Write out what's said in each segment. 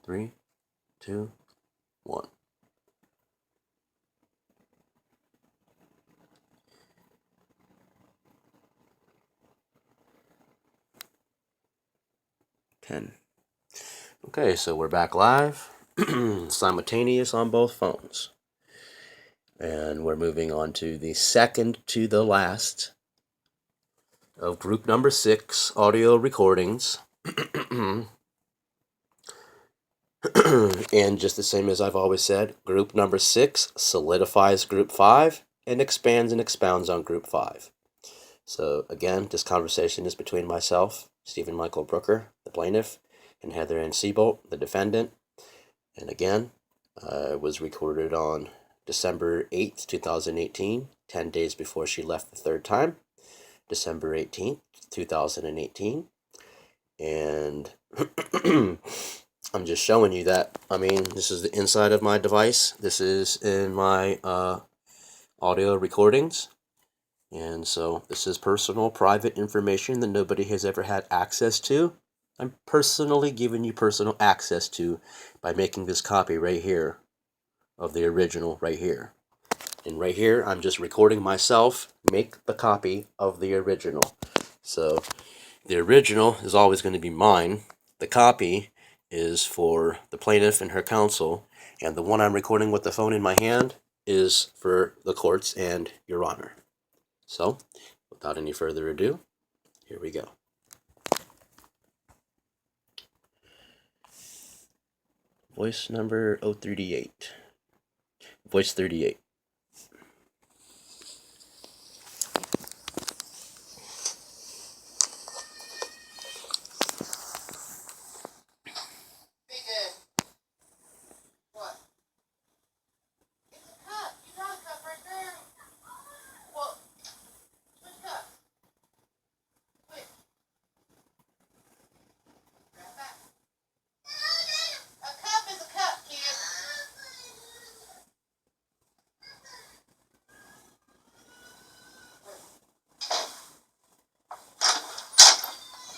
3, 2, 1. Okay, so we're back live, simultaneous on both phones. And we're moving on to the second to the last of group number 6 audio recordings. And just the same as I've always said, group number 6 solidifies group 5 and expands and expounds on group 5. So again, this conversation is between myself, Stephen Michael Brooker, the plaintiff, and Heather Ann Seabolt, the defendant. And again, it was recorded on December 8th, 2018, 10 days before she left the third time, December 18th, 2018. And I'm just showing you that, this is the inside of my device. This is in my audio recordings. And so this is personal, private information that nobody has ever had access to. I'm personally giving you personal access to by making this copy right here of the original right here. And right here, I'm just recording myself make the copy of the original. So the original is always going to be mine. The copy is for the plaintiff and her counsel. And the one I'm recording with the phone in my hand is for the courts and Your Honor. So, without any further ado, here we go. Voice number 038. Voice 38.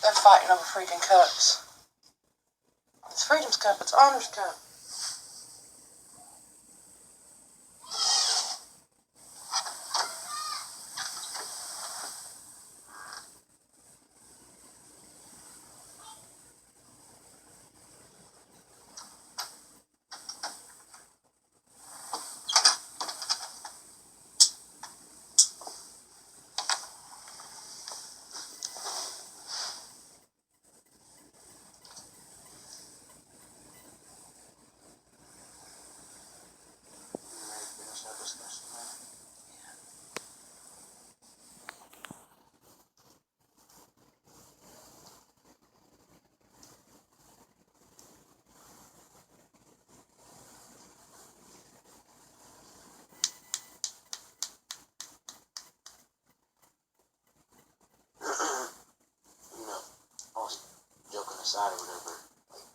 They're fighting over freaking cups. It's Freedom's cup, it's Honor's cup. Or whatever, like,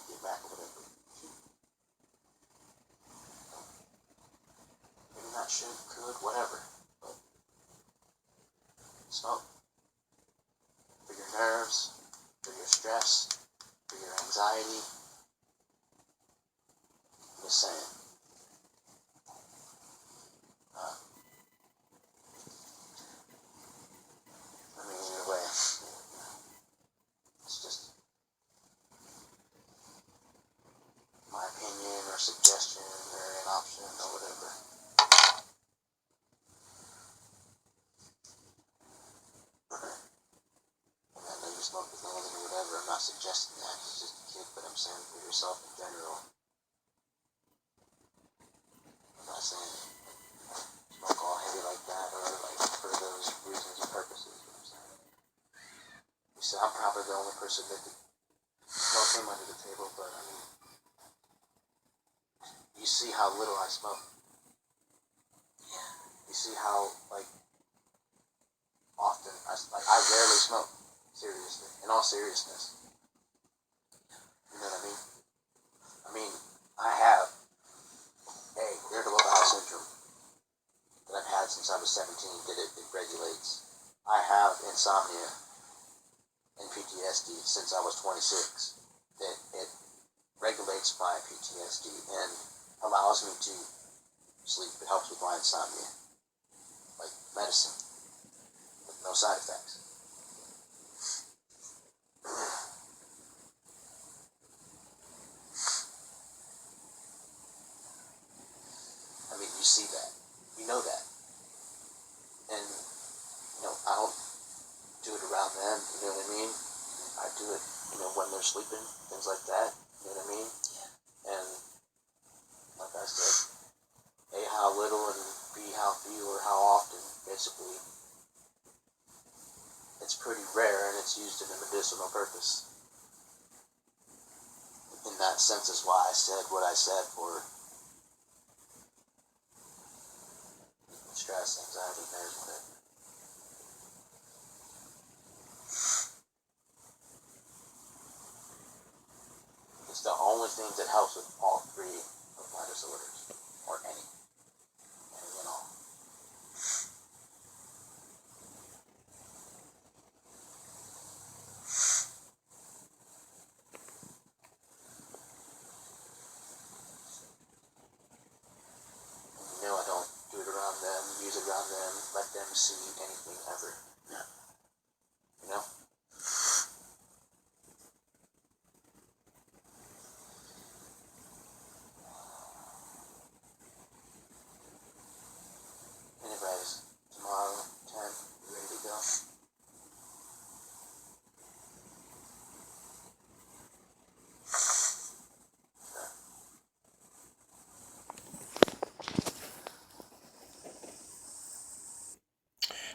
get back or whatever. Maybe not should, could, whatever. But smoke. For your nerves, for your stress, for your anxiety. I'm just saying. Either way, it's just my opinion or suggestion or an option or whatever. I know you smoke with anything or whatever. I'm not suggesting that. It's just a kid, but I'm saying for yourself in general. I'm not saying smoke all heavy like that or like for those reasons and purposes. You know what I'm saying? You said I'm probably the only person that could smoke him under the table, but I mean, you see how little I smoke. Yeah. You see how, like, often, I rarely smoke, seriously, in all seriousness. You know what I mean? I have irritable bowel syndrome that I've had since I was 17, that it regulates. I have insomnia and PTSD since I was 26, that it regulates my PTSD and allows me to sleep. It helps with my insomnia, like medicine, with no side effects. I mean, you see that, you know that, and I don't do it around them. You know what I mean? I do it, when they're sleeping, things like that. You know what I mean? Yeah. And like I said, A, how little, and B, how few or how often. Basically, it's pretty rare, and it's used in a medicinal purpose. In that sense is why I said what I said for stress, anxiety, nerves, whatever. It's the only thing that helps with all three of my disorders, or any and all. I don't do it around them, use it around them, let them see anything ever. No. Anyways, tomorrow, 10, you ready to go?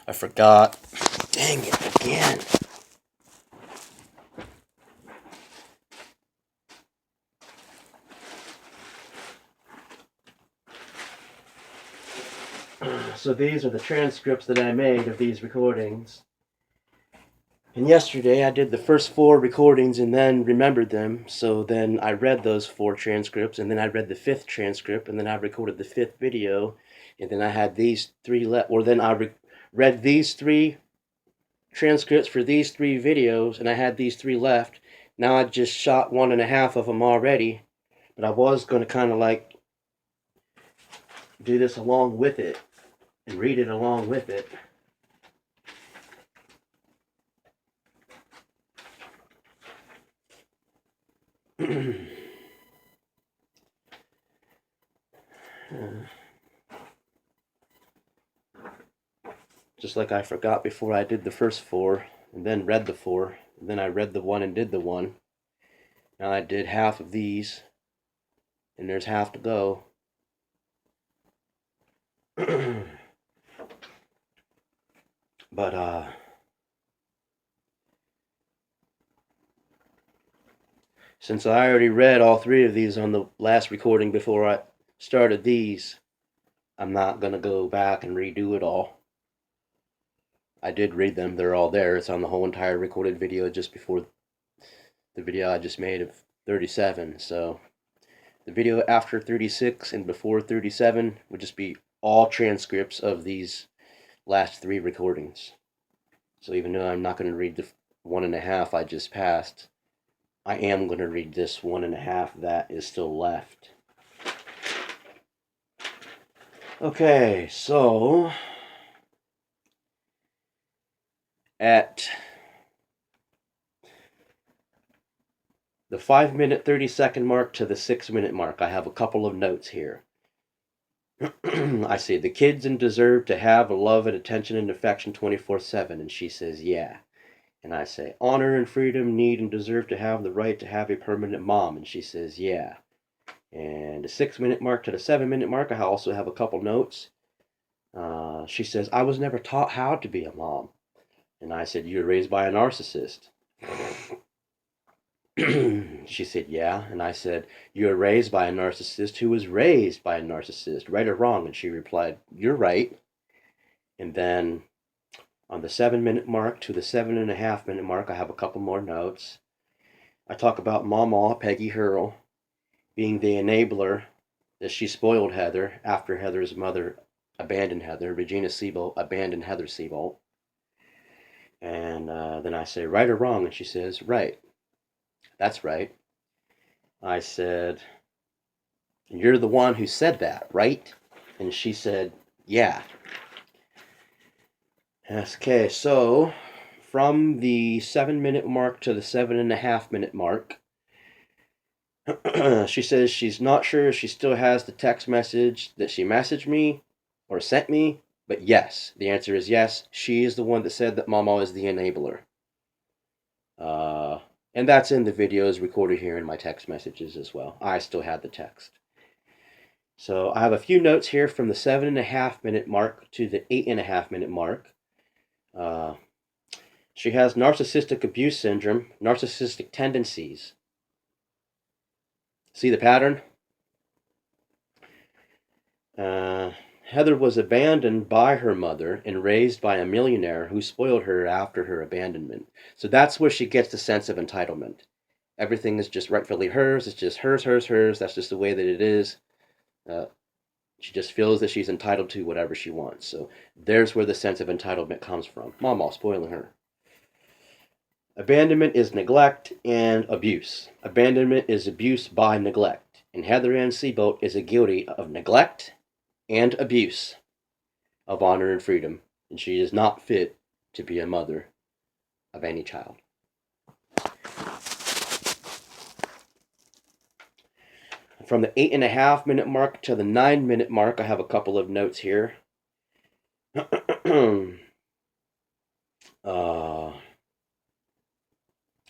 I forgot. Dang it, again. So these are the transcripts that I made of these recordings. And yesterday I did the first 4 recordings and then remembered them. So then I read those 4 transcripts, and then I read the 5th transcript, and then I recorded the 5th video, and then I had these 3 left. Or then I read these 3 transcripts for these 3 videos, and I had these 3 left. Now I just shot 1.5 of them already, but I was going to kind of like do this along with it and read it along with it. Just like I forgot before I did the first 4, and then read the 4, and then I read the 1 and did the 1. Now I did half of these, and there's half to go. But since I already read all 3 of these on the last recording before I started these, I'm not going to go back and redo it all. I did read them. They're all there. It's on the whole entire recorded video just before the video I just made of 37. So the video after 36 and before 37 would just be all transcripts of these last 3 recordings. So even though I'm not going to read the 1.5 I just passed, I am going to read this 1.5 that is still left. Okay, so at the 5-minute 30-second mark to the 6-minute mark, I have a couple of notes here. I say, the kids deserve to have love and attention and affection 24/7, and she says, yeah. And I say, honor and freedom need and deserve to have the right to have a permanent mom, and she says, yeah. And the 6-minute mark to the 7-minute mark, I also have a couple notes. She says, I was never taught how to be a mom. And I said, you were raised by a narcissist. She said, yeah. And I said, you were raised by a narcissist who was raised by a narcissist, right or wrong? And she replied, you're right. And then on the 7-minute mark to the 7.5-minute mark, I have a couple more notes. I talk about Mama, Peggy Hurl, being the enabler, that she spoiled Heather after Heather's mother abandoned Heather. Regina Siebold abandoned Heather Siebold. And then I say, right or wrong? And she says, right. That's right. I said, "You're the one who said that, right?" And she said, "Yeah." Okay, so from the 7-minute mark to the 7.5-minute mark, she says she's not sure if she still has the text message that she messaged me or sent me, but yes, the answer is yes. She is the one that said that Mama is the enabler. And that's in the videos recorded here in my text messages as well. I still had the text. So I have a few notes here from the 7.5-minute mark to the 8.5-minute mark. She has narcissistic abuse syndrome, narcissistic tendencies. See the pattern? Heather was abandoned by her mother and raised by a millionaire who spoiled her after her abandonment. So that's where she gets the sense of entitlement. Everything is just rightfully hers. It's just hers, hers, hers. That's just the way that it is. She just feels that she's entitled to whatever she wants. So there's where the sense of entitlement comes from. Mama spoiling her. Abandonment is neglect and abuse. Abandonment is abuse by neglect. And Heather Ann Seabolt is guilty of neglect and abuse of honor and freedom. And she is not fit to be a mother of any child. From the 8.5-minute mark to the 9-minute mark, I have a couple of notes here.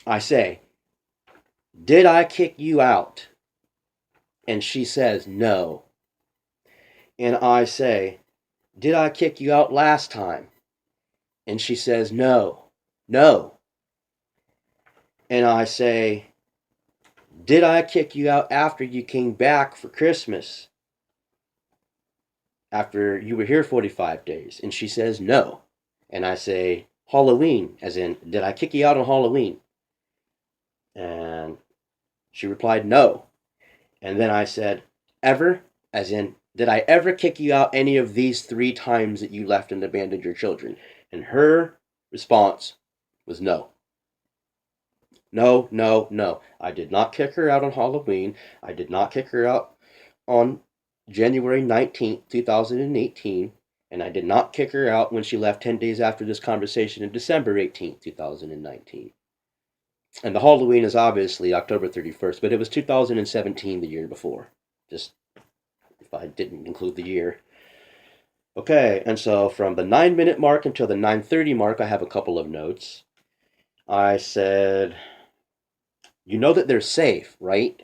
I say, "Did I kick you out?" And she says, "No." And I say, "Did I kick you out last time?" And she says, "No, no." And I say, "Did I kick you out after you came back for Christmas? After you were here 45 days?" And she says, "No." And I say, "Halloween," as in, "Did I kick you out on Halloween?" And she replied, "No." And then I said, "Ever?" As in, "Did I ever kick you out any of these 3 times that you left and abandoned your children?" And her response was no. No, no, no. I did not kick her out on Halloween. I did not kick her out on January 19th, 2018. And I did not kick her out when she left 10 days after this conversation in December 18th, 2019. And the Halloween is obviously October 31st, but it was 2017 the year before. Just if I didn't include the year. Okay, and so from the 9-minute mark until the 9:30 mark, I have a couple of notes. I said, "You know that they're safe, right?"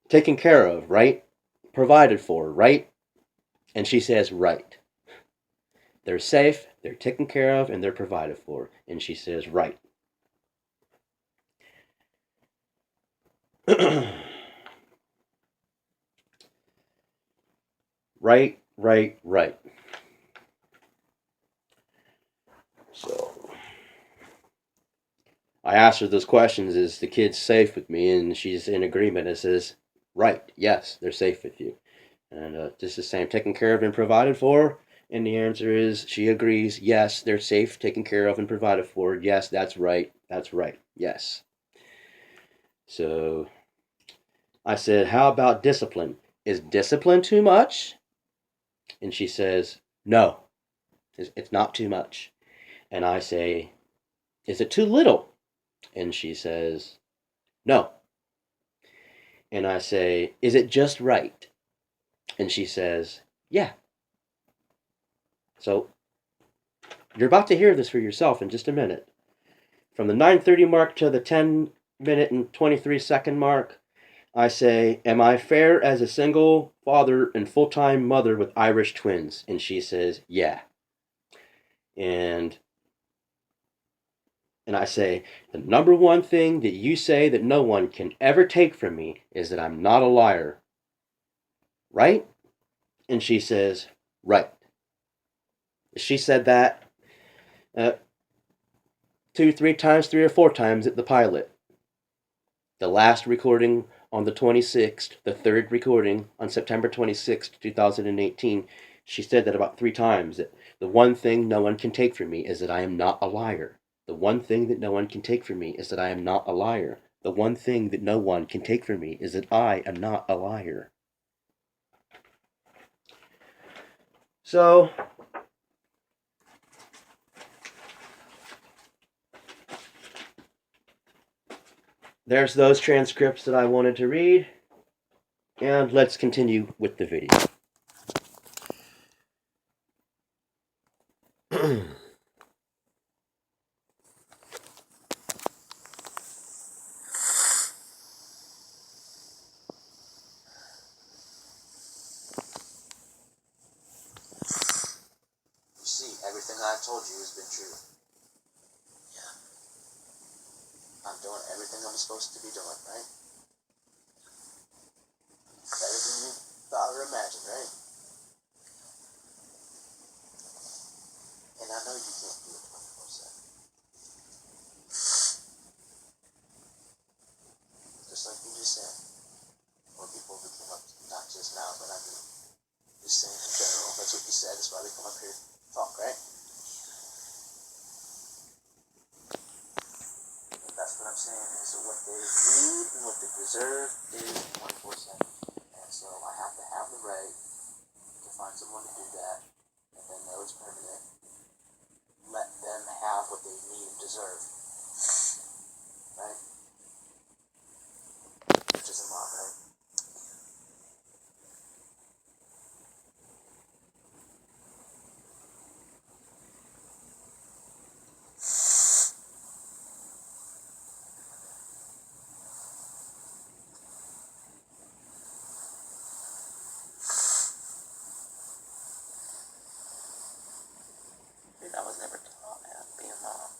"Taken care of, right? Provided for, right?" And she says, "Right." "They're safe, they're taken care of, and they're provided for." And she says, "Right." Right, right, right. So I asked her those questions: "Is the kid safe with me?" And she's in agreement and says, "Right, yes, they're safe with you." And just the same, taken care of and provided for. And the answer is, she agrees, yes, they're safe, taken care of, and provided for. Yes, that's right, yes. So I said, "How about discipline? Is discipline too much?" And she says, "No, it's not too much." And I say, "Is it too little?" And she says, "No." And I say, "Is it just right?" And she says, "Yeah." So you're about to hear this for yourself in just a minute. From the 9:30 mark to the 10-minute and 23-second mark, I say, "Am I fair as a single father and full-time mother with Irish twins?" And she says, "Yeah." And I say, "The number one thing that you say that no one can ever take from me is that I'm not a liar, right?" And she says, "Right." She said that uh, 2, 3 times, 3 or 4 times at the pilot. The last recording on the 26th, the third recording on September 26th, 2018, she said that about 3 times. That the one thing no one can take from me is that I am not a liar. The one thing that no one can take from me is that I am not a liar. The one thing that no one can take from me is that I am not a liar. So, there's those transcripts that I wanted to read, and let's continue with the video. Everything I've told you has been true. Yeah. I'm doing everything I'm supposed to be doing, right? Better than you thought or imagined, right? And I know you can't do it 24/7. Just like you just said. Or people who came up to me, not just now, but I mean, just saying in general. That's what you said. That's why they come up here to talk, right? That's what I'm saying is that what they need and what they deserve is 24/7. And so I have to have the right to find someone to do that, and then know it's permanent. Let them have what they need and deserve. Right? Which is a lot, right? Dude, I was never taught how to be a mom.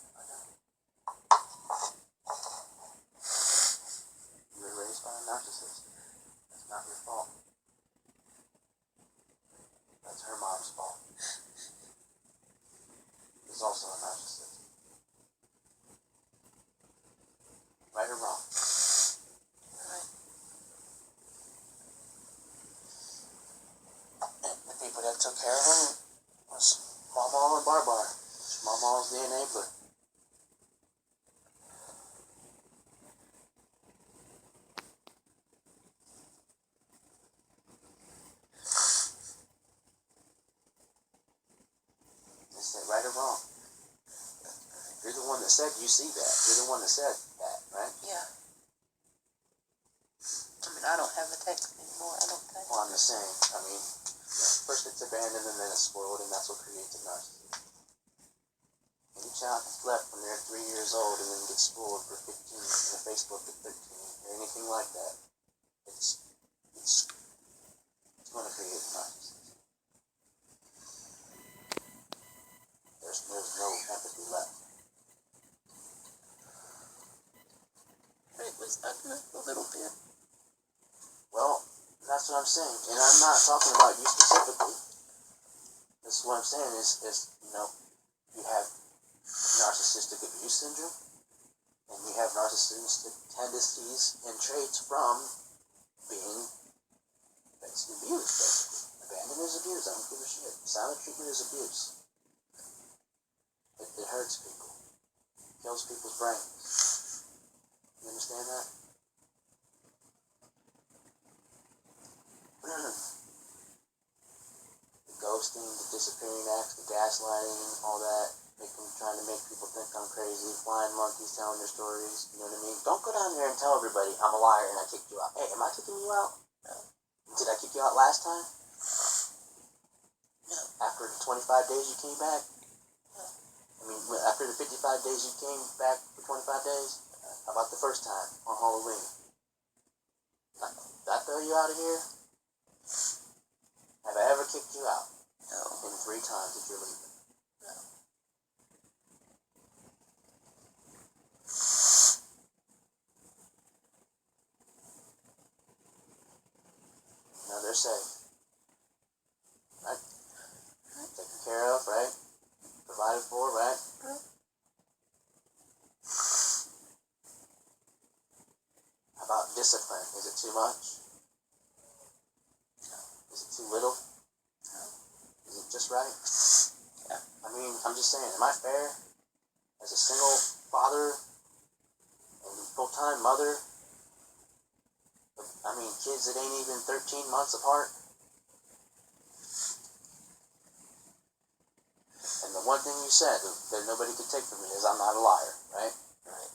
You were raised by a narcissist. That's not your fault. That's her mom's fault. He's also a narcissist. Right or wrong? Right. And the people that took care of him was Mama and Barbar. Mama was the enabler. Is that right or wrong? You're the one that said you see that. You're the one that said that, right? Yeah. I mean, I don't have the text anymore, I don't think. Well, I'm just saying. I mean, first it's abandoned and then it's spoiled, and that's what creates a narcissist. Any child that's left when they're 3 years old and then gets spoiled for 15 on Facebook at 13 or anything like that, it's going to create a narcissist. There's no empathy left. It was ugly a little bit. Well, that's what I'm saying, and I'm not talking about you specifically. That's what I'm saying is you have narcissistic abuse syndrome, and you have narcissistic tendencies and traits from being basically abused, basically. Abandonment is abuse. I don't give a shit. Silent treatment is abuse. It hurts people. Kills people's brains. You understand that? The ghosting, the disappearing acts, the gaslighting, all that, trying to make people think I'm crazy, flying monkeys telling their stories, you know what I mean? Don't go down there and tell everybody I'm a liar and I kicked you out. Hey, am I kicking you out? No. Did I kick you out last time? No. After the 25 days you came back? No. I mean, after the 55 days you came back for 25 days? How about the first time on Halloween? Did I throw you out of here? Have I ever kicked you out? No. In 3 times that you're leaving? No. No, they're safe. Right? Taken care of, right? Provided for, right? Right. How about discipline? Is it too much? No. Is it too little? No. Is it just right? Yeah. I mean, I'm just saying, am I fair? as a single father and full-time mother, I mean, kids that ain't even 13 months apart. And the one thing you said that nobody could take from me is I'm not a liar, right? Right.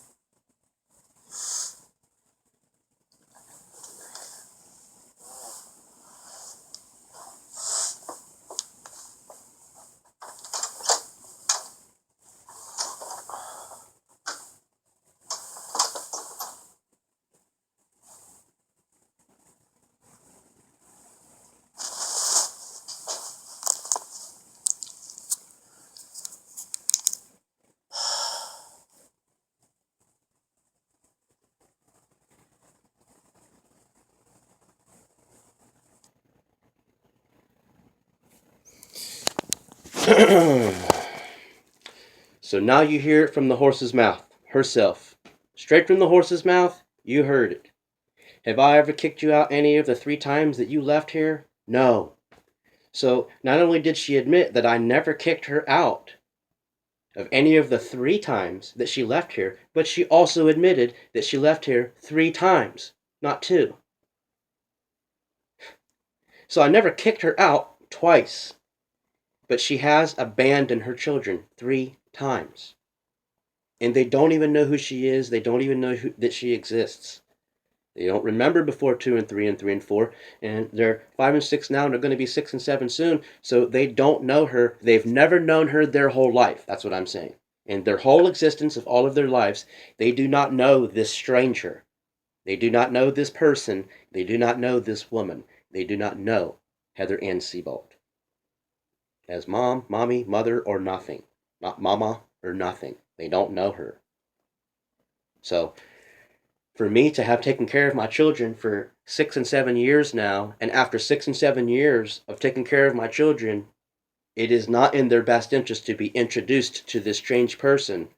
So now you hear it from the horse's mouth, herself. Straight from the horse's mouth, you heard it. Have I ever kicked you out any of the 3 times that you left here? No. So not only did she admit that I never kicked her out of any of the 3 times that she left here, but she also admitted that she left here 3 times, not 2. So I never kicked her out twice, but she has abandoned her children 3 times. And they don't even know who she is. They don't even know that she exists. They don't remember before 2 and 3 and 3 and 4. And they're 5 and 6 now, and they're going to be 6 and 7 soon. So they don't know her. They've never known her their whole life. That's what I'm saying. In their whole existence of all of their lives, they do not know this stranger. They do not know this person. They do not know this woman. They do not know Heather Ann Seabolt as mom, mommy, mother, or nothing. Not mama or nothing. They don't know her. So for me to have taken care of my children for 6 and 7 years now, and after 6 and 7 years of taking care of my children, it is not in their best interest to be introduced to this strange person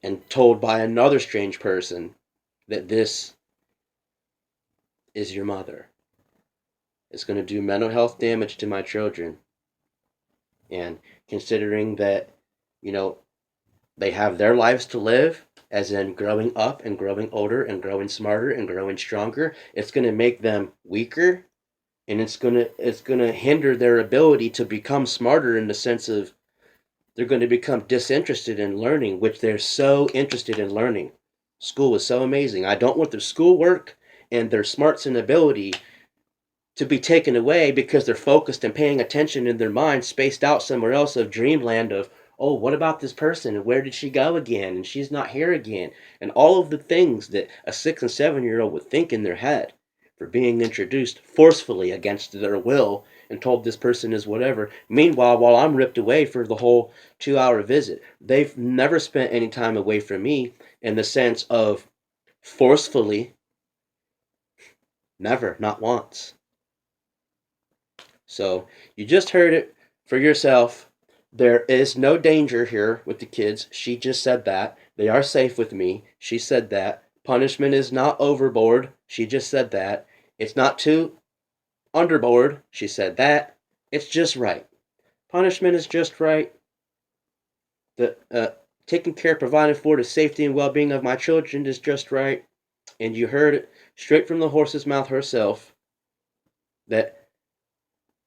and told by another strange person that this is your mother. It's going to do mental health damage to my children. And considering that, they have their lives to live, as in growing up and growing older and growing smarter and growing stronger, it's going to make them weaker, and it's going to hinder their ability to become smarter in the sense of they're going to become disinterested in learning, which they're so interested in learning. School is so amazing. I don't want their schoolwork and their smarts and ability to be taken away because they're focused and paying attention in their mind spaced out somewhere else of dreamland of, oh, what about this person and where did she go again and she's not here again, and all of the things that a 6 and 7-year-old would think in their head for being introduced forcefully against their will and told this person is whatever. Meanwhile, while I'm ripped away for the whole 2-hour visit, they've never spent any time away from me in the sense of forcefully. Never, not once. So you just heard it for yourself. There is no danger here with the kids. She just said that. They are safe with me. She said that. Punishment is not overboard. She just said that. It's not too underboard. She said that. It's just right. Punishment is just right. The taking care, providing for the safety and well-being of my children is just right. And you heard it straight from the horse's mouth herself that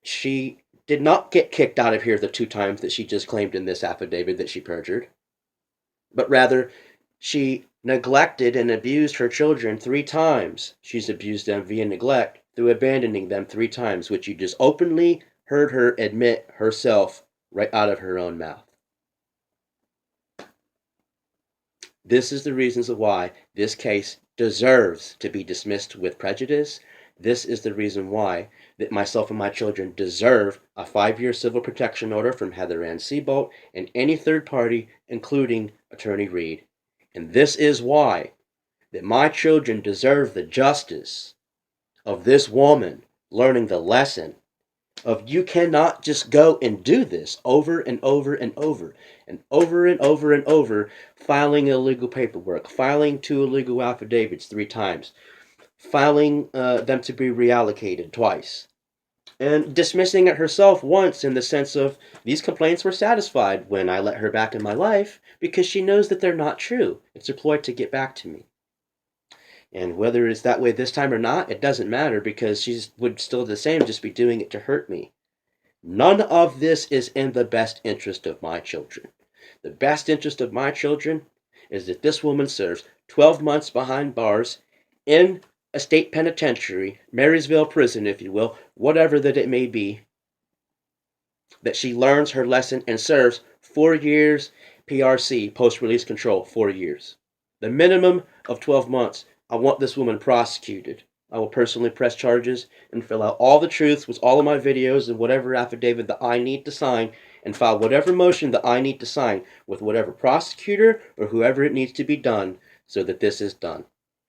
she did not get kicked out of here the 2 times that she just claimed in this affidavit that she perjured, but rather she neglected and abused her children 3 times. She's abused them via neglect through abandoning them 3 times, which you just openly heard her admit herself right out of her own mouth. This is the reasons of why this case deserves to be dismissed with prejudice. This is the reason why that myself and my children deserve a 5-year civil protection order from Heather Ann Seabolt and any third party, including Attorney Reed. And this is why that my children deserve the justice of this woman learning the lesson of you cannot just go and do this over and over and over and over and over and over, filing illegal paperwork, filing 2 illegal affidavits 3 times, filing them to be reallocated twice, and dismissing it herself once in the sense of these complaints were satisfied when I let her back in my life because she knows that they're not true. It's a ploy to get back to me. And whether it's that way this time or not, it doesn't matter because she would still the same, just be doing it to hurt me. None of this is in the best interest of my children. The best interest of my children is that this woman serves 12 months behind bars in a state penitentiary, Marysville prison, if you will, whatever that it may be, that she learns her lesson and serves 4 years PRC, post-release control, 4 years. The minimum of 12 months. I want this woman prosecuted. I will personally press charges and fill out all the truths with all of my videos and whatever affidavit that I need to sign and file whatever motion that I need to sign with whatever prosecutor or whoever it needs to be done so that this is done.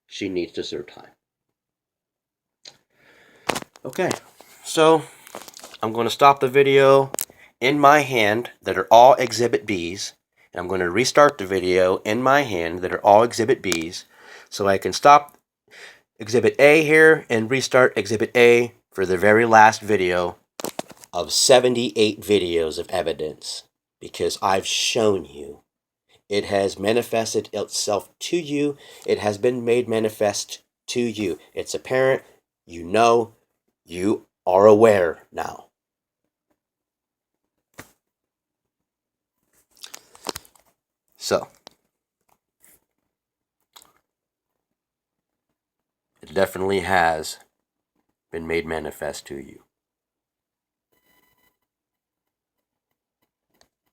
She needs to serve time. Okay, so I'm going to stop the video in my hand that are all Exhibit B's. And I'm going to restart the video in my hand that are all Exhibit B's. So I can stop Exhibit A here and restart Exhibit A for the very last video of 78 videos of evidence. Because I've shown you. It has manifested itself to you. It has been made manifest to you. It's apparent. You know. You are aware now. So, it definitely has been made manifest to you.